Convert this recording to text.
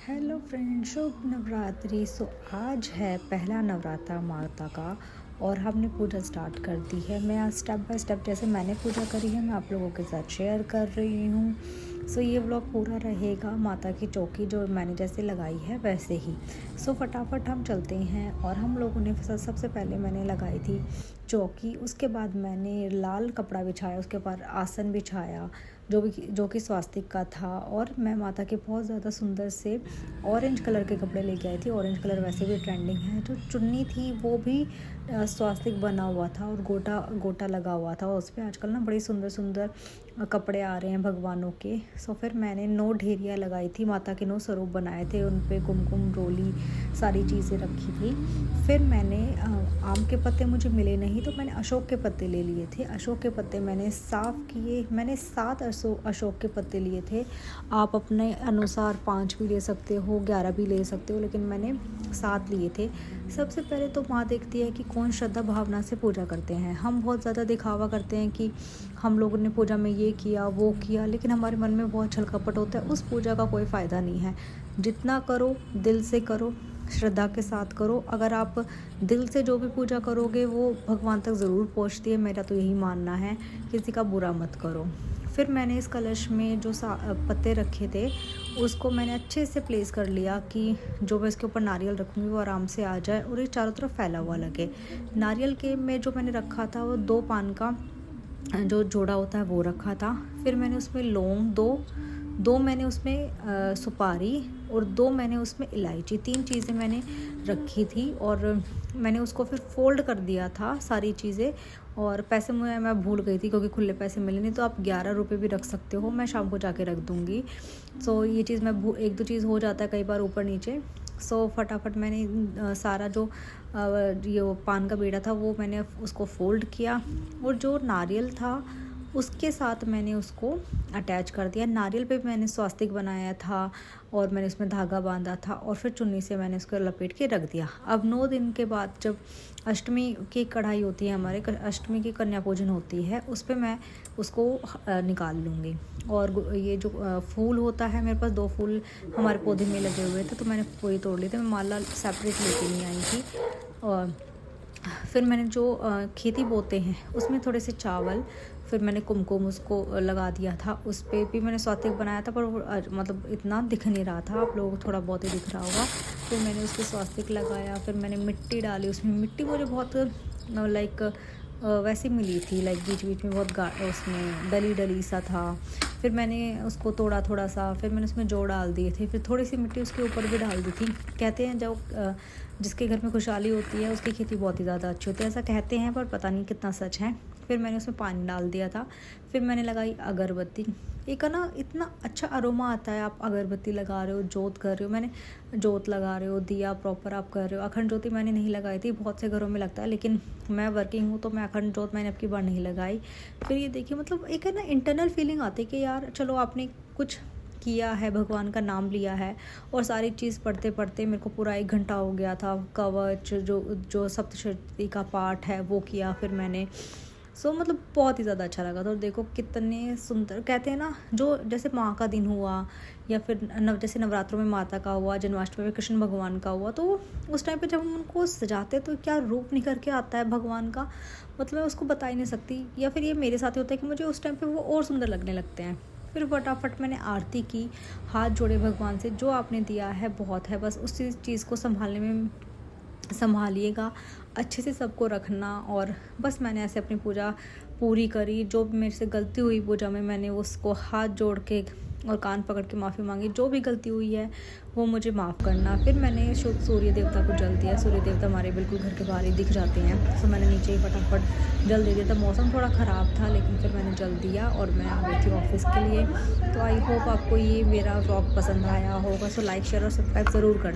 Hello friend, शुभ नवरात्रि। आज है पहला नवरात्रा माता का और हमने पूजा स्टार्ट कर दी है। मैं आज स्टेप बाय स्टेप जैसे मैंने पूजा करी है मैं आप लोगों के साथ शेयर कर रही हूँ। ये व्लॉग पूरा रहेगा माता की चौकी जो मैंने जैसे लगाई है वैसे ही। फटाफट हम चलते हैं। और हम लोगों ने सबसे पहले मैंने लगाई थी चौकी, उसके बाद मैंने लाल कपड़ा बिछाया, उसके बाद आसन बिछाया जो कि स्वास्तिक का था। और मैं माता के बहुत ज़्यादा सुंदर से ऑरेंज कलर के कपड़े लेके आई थी। ऑरेंज कलर वैसे भी ट्रेंडिंग है। जो चुन्नी थी वो भी स्वास्तिक बना हुआ था और गोटा लगा हुआ था। और उस पर आजकल ना बड़ी सुंदर सुंदर कपड़े आ रहे हैं भगवानों के। फिर मैंने 9 ढेरियाँ लगाई थी, माता के 9 स्वरूप बनाए थे, उन पे कुमकुम रोली सारी चीज़ें रखी थी। फिर मैंने आम के पत्ते मुझे मिले नहीं तो मैंने अशोक के पत्ते ले लिए थे। अशोक के पत्ते मैंने साफ़ किए। मैंने 7 अशोक के पत्ते लिए थे। आप अपने अनुसार 5 भी ले सकते हो, 11 भी ले सकते हो, लेकिन मैंने 7 लिए थे। सबसे पहले तो माँ देखती है कि कौन श्रद्धा भावना से पूजा करते हैं। हम बहुत ज़्यादा दिखावा करते हैं कि हम लोगों ने पूजा में ये किया वो किया, लेकिन हमारे मन में बहुत छलकपट होता है। उस पूजा का कोई फ़ायदा नहीं है। जितना करो दिल से करो, श्रद्धा के साथ करो। अगर आप दिल से जो भी पूजा करोगे वो भगवान तक ज़रूर पहुंचती है। मेरा तो यही मानना है, किसी का बुरा मत करो। फिर मैंने इस कलश में जो पत्ते रखे थे उसको मैंने अच्छे से प्लेस कर लिया कि जो मैं इसके ऊपर नारियल रखूँगी वो आराम से आ जाए और ये चारों तरफ फैला हुआ लगे। नारियल के में जो मैंने रखा था वो 2 पान का जो जोड़ा होता है वो रखा था। फिर मैंने उसमें लौंग दो मैंने उसमें सुपारी और 2 मैंने उसमें इलायची, 3 चीज़ें मैंने रखी थी। और मैंने उसको फिर फोल्ड कर दिया था सारी चीज़ें। और पैसे मैं भूल गई थी क्योंकि खुले पैसे मिले नहीं, तो आप 11 रुपये भी रख सकते हो, मैं शाम को जाके रख दूँगी। ये चीज़ मैं 1-2 चीज़ हो जाता है कई बार ऊपर नीचे। फटाफट मैंने सारा जो ये पान का बीड़ा था वो मैंने उसको फोल्ड किया और जो नारियल था उसके साथ मैंने उसको अटैच कर दिया। नारियल पे मैंने स्वास्तिक बनाया था और मैंने उसमें धागा बांधा था और फिर चुन्नी से मैंने उसको लपेट के रख दिया। अब 9 दिन के बाद जब अष्टमी की कढ़ाई होती है, हमारे अष्टमी की कन्या पूजन होती है, उस पर मैं उसको निकाल लूँगी। और ये जो फूल होता है, मेरे पास 2 फूल हमारे पौधे में लगे हुए थे तो मैंने वही तोड़ लिए थे। मैं माला सेपरेट लेके नहीं आई थी। और फिर मैंने जो खेती बोते हैं उसमें थोड़े से चावल, फिर मैंने कुमकुम उसको लगा दिया था। उस पर भी मैंने स्वास्तिक बनाया था, पर मतलब इतना दिख नहीं रहा था, आप लोगों को थोड़ा बहुत ही दिख रहा होगा। फिर मैंने उसके स्वास्तिक लगाया। फिर मैंने मिट्टी डाली उसमें। मिट्टी मुझे बहुत वैसे मिली थी, बीच बीच में बहुत उसमें डली सा था। फिर मैंने उसको तोड़ा थोड़ा सा, फिर मैंने उसमें जौ डाल दिए थे। फिर थोड़ी सी मिट्टी उसके ऊपर भी डाल दी थी। कहते हैं जब जिसके घर में खुशहाली होती है उसकी खेती बहुत ही ज़्यादा अच्छी होती है, ऐसा कहते हैं, पर पता नहीं कितना सच है। फिर मैंने उसमें पानी डाल दिया था। फिर मैंने लगाई अगरबत्ती। एक ना इतना अच्छा अरोमा आता है, आप अगरबत्ती लगा रहे हो, जोत कर रहे हो, मैंने जोत लगा रहे हो, दिया प्रॉपर आप कर रहे हो। अखंड ज्योति मैंने नहीं लगाई थी, बहुत से घरों में लगता है, लेकिन मैं वर्किंग हूँ तो मैं अखंड जोत मैंने अब की बार नहीं लगाई। फिर ये देखिए, मतलब एक है ना इंटरनल फीलिंग आती है कि यार चलो आपने कुछ किया है, भगवान का नाम लिया है। और सारी चीज़ पढ़ते पढ़ते मेरे को पूरा 1 घंटा हो गया था। कवच जो सप्तशती का पाठ है वो किया फिर मैंने। मतलब बहुत ही ज़्यादा अच्छा लगा था। और देखो कितने सुंदर, कहते हैं ना, जो जैसे माँ का दिन हुआ या फिर जैसे नवरात्रों में माता का हुआ, जन्माष्टमी में कृष्ण भगवान का हुआ, तो उस टाइम पे जब हम उनको सजाते तो क्या रूप निखर के आता है भगवान का, मतलब मैं उसको बता ही नहीं सकती। या फिर ये मेरे साथ ही होता है कि मुझे उस टाइम पे वो और सुंदर लगने लगते हैं। फिर फटाफट मैंने आरती की, हाथ जोड़े भगवान से, जो आपने दिया है बहुत है, बस उस चीज़ को संभालिएगा, अच्छे से सबको रखना। और बस मैंने ऐसे अपनी पूजा पूरी करी। जो भी मेरे से गलती हुई पूजा में मैंने उसको हाथ जोड़ के और कान पकड़ के माफ़ी मांगी। जो भी गलती हुई है वो मुझे माफ़ करना। फिर मैंने सूर्य देवता को जल दिया। सूर्य देवता हमारे बिल्कुल घर के बाहर ही दिख जाते हैं, मैंने नीचे ही फटाफट जल दे दिया था। मौसम थोड़ा ख़राब था लेकिन फिर मैंने जल दिया और मैं आ गई थी ऑफिस के लिए। तो आई होप आपको ये मेरा व्लॉग पसंद आया होगा। लाइक शेयर और सब्सक्राइब ज़रूर करना।